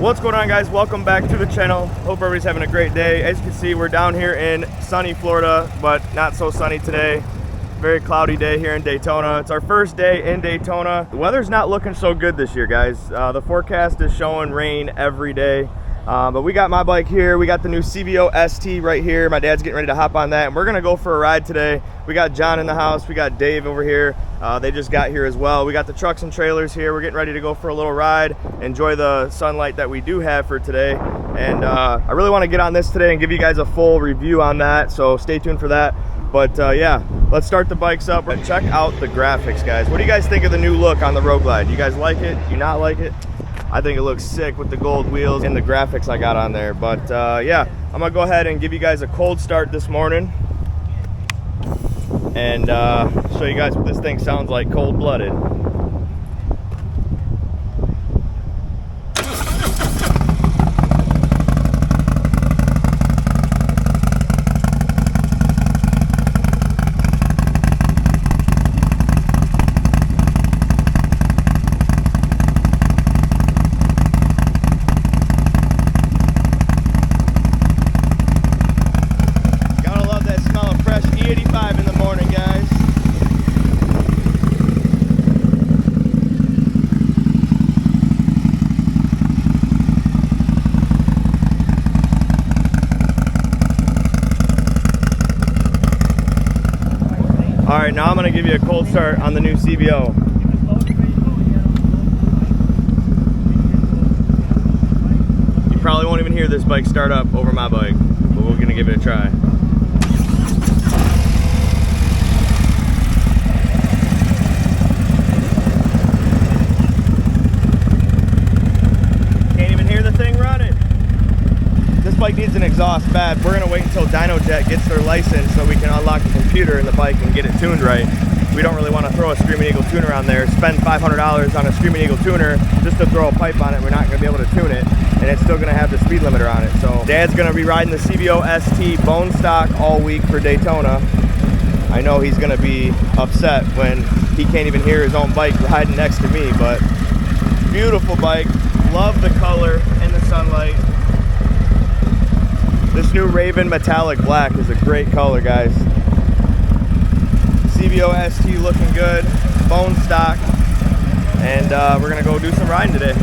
What's going on, guys? Welcome back to the channel. Hope everybody's having a great day. As you can see, we're down here in sunny Florida, but not so sunny today. Very cloudy day here in Daytona. It's our first day in Daytona. The weather's not looking so good this year, guys. The forecast is showing rain every day. But we got my bike here. We got the new CVO ST right here. My dad's getting ready to hop on that, and we're gonna go for a ride today. We got John in the house. We got Dave over here. They just got here as well. We got the trucks and trailers here. We're getting ready to go for a little ride, enjoy the sunlight that we do have for today. And I really want to get on this today and give you guys a full review on that, so stay tuned for that. But yeah, let's start the bikes up and check out the graphics, guys. What do you guys think of the new look on the Road Glide? You guys like it? You not like it? I think it looks sick with the gold wheels and the graphics I got on there. But yeah, I'm gonna go ahead and give you guys a cold start this morning and show you guys what this thing sounds like cold-blooded. All right, now I'm gonna give you a cold start on the new CVO. You probably won't even hear this bike start up over my bike, but we're gonna give it a try. Can't even hear the thing running. This bike needs an exhaust bad. We're gonna wait until DynoJet gets their license so we can unlock the computer in the bike and get it tuned right. We don't really want to throw a Screaming Eagle tuner on there, spend $500 on a Screaming Eagle tuner just to throw a pipe on it. We're not gonna be able to tune it, and it's still gonna have the speed limiter on it. So Dad's gonna be riding the CVO ST bone stock all week for Daytona. I know he's gonna be upset when he can't even hear his own bike riding next to me, but beautiful bike. Love the color and the sunlight. This new Raven Metallic Black is a great color, guys. CVO ST looking good, bone stock, and we're gonna go do some riding today.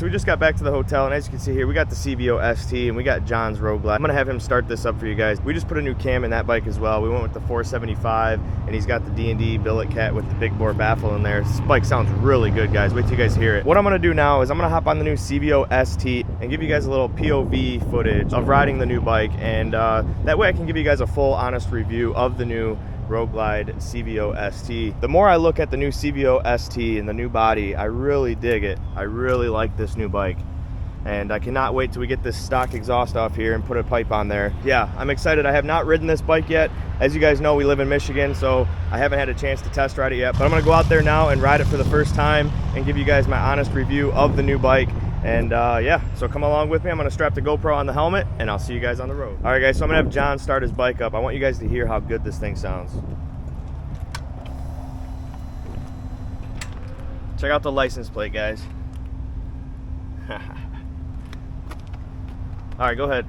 we just got back to the hotel, and as you can see here, we got the CVO ST and we got John's Road Glide. I'm gonna have him start this up for you guys. We just put a new cam in that bike as well. We went with the 475, and he's got the D&D billet cat with the big bore baffle in there. This bike sounds really good, guys. Wait till you guys hear it. What I'm gonna do now is I'm gonna hop on the new CVO ST and give you guys a little POV footage of riding the new bike, and that way I can give you guys a full honest review of the new Road Glide CVO ST. The more I look at the new CVO ST and the new body, I really dig it. I really like this new bike, and I cannot wait till we get this stock exhaust off here and put a pipe on there. Yeah, I'm excited. I have not ridden this bike yet. As you guys know, we live in Michigan, so I haven't had a chance to test ride it yet, but I'm gonna go out there now and ride it for the first time and give you guys my honest review of the new bike. And yeah, so come along with me. I'm gonna strap the GoPro on the helmet, and I'll see you guys on the road. All right, guys, so I'm gonna have John start his bike up. I want you guys to hear how good this thing sounds. Check out the license plate, guys. All right, go ahead.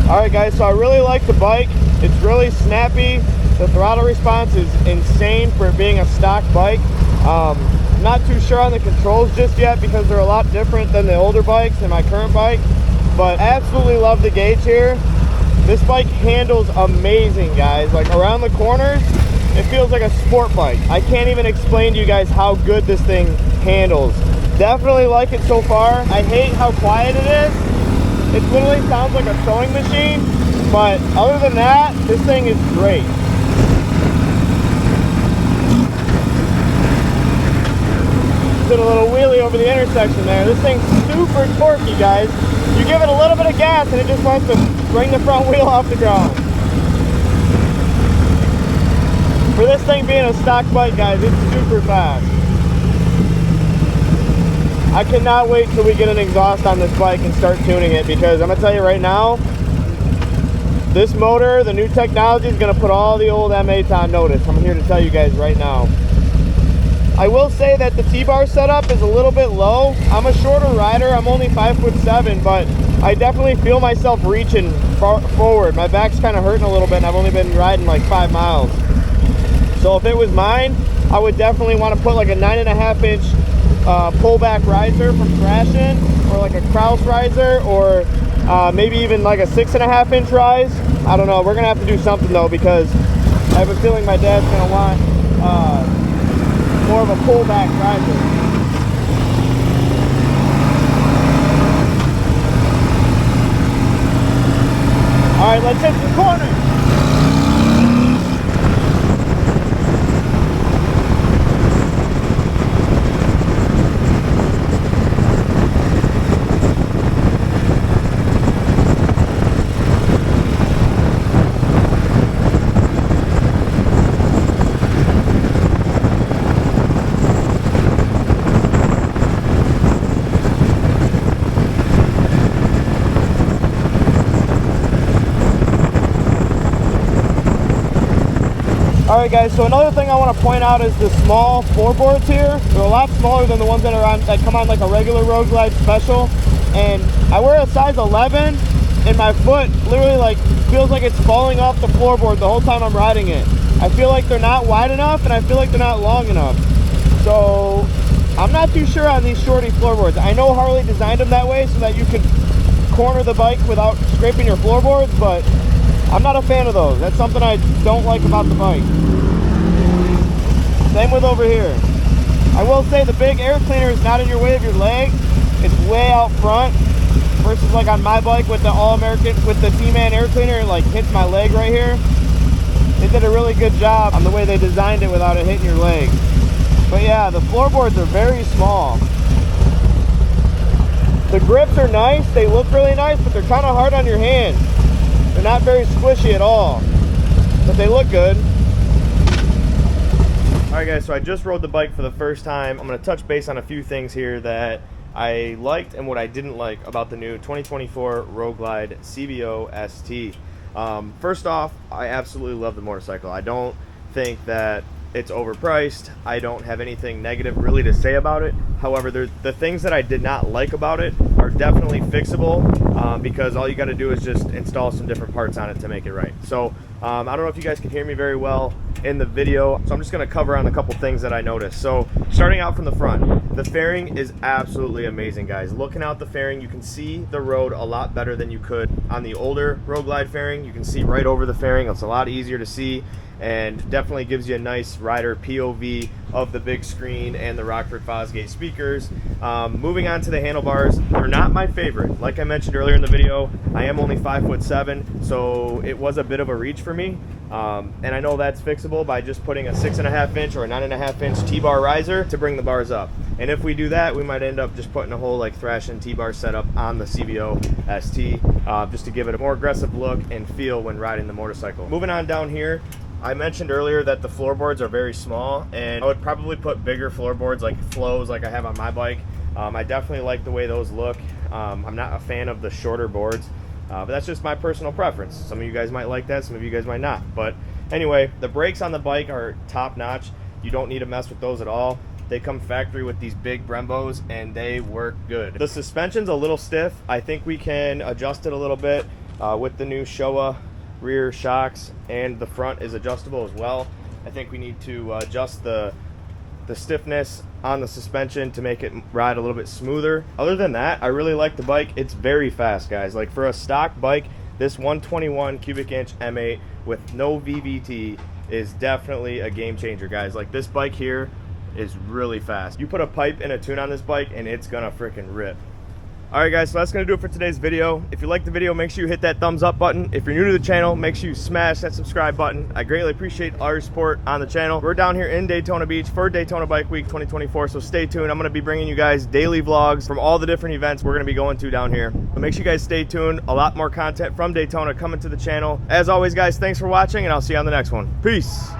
Alright guys, so I really like the bike. It's really snappy. The throttle response is insane for it being a stock bike. I'm not too sure on the controls just yet because they're a lot different than the older bikes and my current bike, but absolutely love the gauge here. This bike handles amazing, guys. Like around the corners, it feels like a sport bike. I can't even explain to you guys how good this thing handles. Definitely like it so far. I hate how quiet it is. It literally sounds like a sewing machine, but other than that, this thing is great. Did a little wheelie over the intersection there. This thing's super torquey, guys. You give it a little bit of gas and it just wants to bring the front wheel off the ground. For this thing being a stock bike, guys, it's super fast. I cannot wait till we get an exhaust on this bike and start tuning it, because I'm gonna tell you right now, this motor, the new technology, is gonna put all the old M8s on notice. I'm here to tell you guys right now. I will say that the T-bar setup is a little bit low. I'm a shorter rider, I'm only 5'7", but I definitely feel myself reaching forward. My back's kind of hurting a little bit, and I've only been riding like 5 miles. So if it was mine, I would definitely want to put like a 9.5-inch pullback riser from Thrashin', or like a Kraus riser, or maybe even like a 6.5-inch rise. I don't know. We're gonna have to do something though, because I have a feeling my dad's gonna want more of a pullback riser. All right, let's hit the corner. All right, guys, so another thing I want to point out is the small floorboards here. They're a lot smaller than the ones that are on, that come on like a regular Road Glide Special. And I wear a size 11, and my foot literally like feels like it's falling off the floorboard the whole time I'm riding it. I feel like they're not wide enough, and I feel like they're not long enough. So I'm not too sure on these shorty floorboards. I know Harley designed them that way so that you can corner the bike without scraping your floorboards, but I'm not a fan of those. That's something I don't like about the bike. Same with over here. I will say the big air cleaner is not in your way of your leg. It's way out front versus like on my bike with the All-American, with the T-Man air cleaner, it like hits my leg right here. They did a really good job on the way they designed it without it hitting your leg. But yeah, the floorboards are very small. The grips are nice, they look really nice, but they're kind of hard on your hand. They're not very squishy at all, but they look good. All right, guys, so I just rode the bike for the first time. I'm gonna touch base on a few things here that I liked and what I didn't like about the new 2024 Road Glide CVO ST. First off, I absolutely love the motorcycle. I don't think that it's overpriced. I don't have anything negative really to say about it. However, the things that I did not like about it are definitely fixable, because all you got to do is just install some different parts on it to make it right. So I don't know if you guys can hear me very well in the video, so I'm just going to cover on a couple things that I noticed. So starting out from the front, the fairing is absolutely amazing, guys. Looking out the fairing, you can see the road a lot better than you could on the older Road Glide fairing. You can see right over the fairing. It's a lot easier to see, and definitely gives you a nice rider POV of the big screen and the Rockford Fosgate speakers. Moving on to the handlebars, they're not my favorite. Like I mentioned earlier in the video, I am only 5'7", so it was a bit of a reach for me. And I know that's fixable by just putting a 6.5 inch or a 9.5 inch T-bar riser to bring the bars up. And if we do that, we might end up just putting a whole like Thrashin' T-bar setup on the CVO ST, just to give it a more aggressive look and feel when riding the motorcycle. Moving on down here, I mentioned earlier that the floorboards are very small, and I would probably put bigger floorboards like flows like I have on my bike. I definitely like the way those look. I'm not a fan of the shorter boards, but that's just my personal preference. Some of you guys might like that, some of you guys might not. But anyway, the brakes on the bike are top notch. You don't need to mess with those at all. They come factory with these big Brembos, and they work good. The suspension's a little stiff. I think we can adjust it a little bit with the new Showa rear shocks, and the front is adjustable as well. I think we need to adjust the stiffness on the suspension to make it ride a little bit smoother. Other than that, I really like the bike. It's very fast, guys. Like for a stock bike, this 121 cubic inch M8 with no VVT is definitely a game changer, guys. Like this bike here is really fast. You put a pipe and a tune on this bike and it's gonna freaking rip. Alright guys, so that's going to do it for today's video. If you liked the video, make sure you hit that thumbs up button. If you're new to the channel, make sure you smash that subscribe button. I greatly appreciate all your support on the channel. We're down here in Daytona Beach for Daytona Bike Week 2024, so stay tuned. I'm going to be bringing you guys daily vlogs from all the different events we're going to be going to down here. So make sure you guys stay tuned. A lot more content from Daytona coming to the channel. As always guys, thanks for watching, and I'll see you on the next one. Peace!